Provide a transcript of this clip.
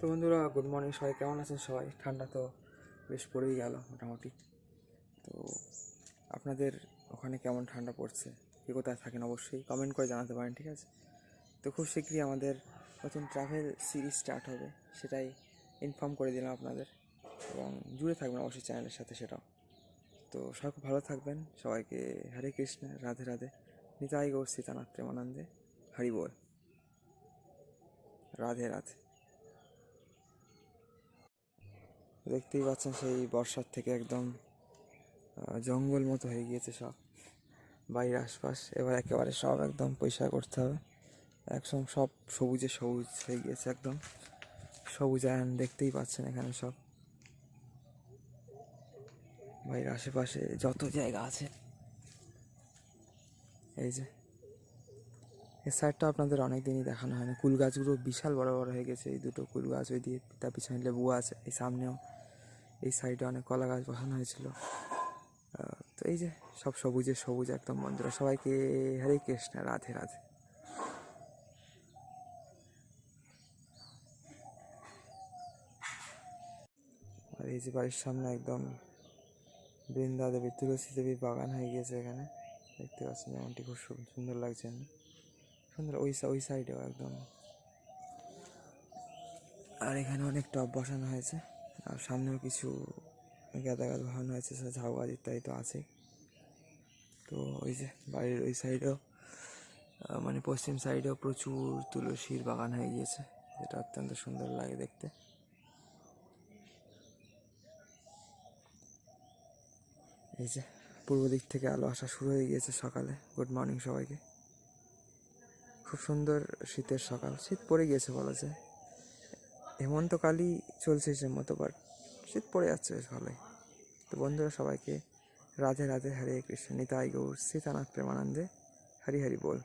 তো বন্ধুরা, good morning. সবাই কেমন আছেন? সবাই ঠান্ডা তো বেশ পড়েই গেল মোটামুটি। তো আপনাদের ওখানে কেমন ঠান্ডা পড়ছে, কে কোথায় থাকেন অবশ্যই কমেন্ট করে জানাতে পারেন, ঠিক আছে? তো খুব শীঘ্রই আমাদের নতুন ট্রাভেল সিরিজ স্টার্ট হবে, সেটাই ইনফর্ম করে দিলাম আপনাদের, এবং জুড়ে থাকবেন অবশ্যই চ্যানেলের সাথে সেটাও। তো সবাই খুব ভালো থাকবেন। সবাইকে হরে কৃষ্ণ, রাধে রাধে, নিতাই গৌর সীতানাথ প্রেমানন্দে, হরি বল, রাধে রাধে। দেখতেই পাচ্ছেন সেই বর্ষার থেকে একদম জঙ্গল মতো হয়ে গিয়েছে সব বাড়ির আশপাশ। এবার একেবারে সব একদম পরিষ্কার করতে হবে। একদম সব সবুজে সবুজ হয়ে গিয়েছে, একদম সবুজায়ন দেখতেই পাচ্ছেন এখানে সব বাড়ির আশেপাশে যত জায়গা আছে। এই যে এই সাইডটা আপনাদের অনেক দিনই দেখানো হয় না, কুল গাছগুলো বিশাল বড় বড় হয়ে গেছে। এই দুটো কুল গাছ, ওই দিয়ে তার পিছনে লেবু আছে, এই সামনেও এই সাইডে অনেক কলা গাছ বসানো হয়েছিল। তো এই যে সব সবুজে সবুজ একদম। বন্ধুরা সবাইকে হরে কৃষ্ণ, রাধে রাধে। আর এই যে বাড়ির সামনে একদম বৃন্দা দেবী, তুলসী দেবীর বাগান হয়ে গিয়েছে এখানে, দেখতে পাচ্ছেন যেমনটি। খুব সুন্দর লাগছে, সুন্দর। ওই সাইডেও একদম। আর এখানে অনেক টব বসানো হয়েছে, আর সামনেও কিছু গাঁদা গাছ বসানো হয়েছে, ঝাউ গাছ ইত্যাদি তো আছেই। তো ওই যে বাড়ির ওই সাইডেও, মানে পশ্চিম সাইডেও প্রচুর তুলসীর বাগান হয়ে গিয়েছে, যেটা অত্যন্ত সুন্দর লাগে দেখতে। এই যে পূর্ব দিক থেকে আলো আসা শুরু হয়ে গিয়েছে সকালে। গুড মর্নিং সবাইকে। খুব সুন্দর শীতের সকাল, শীত পড়ে গিয়েছে বলা যায়। হেমন্তকালই চলছে সে মতো, বাট শীত পড়ে যাচ্ছে বেশ ভালোই। তো বন্ধুরা সবাইকে রাধে রাধে, হরে কৃষ্ণ, নিতাই গৌর সীতানাথ প্রেমানন্দে, হরি হরি বল।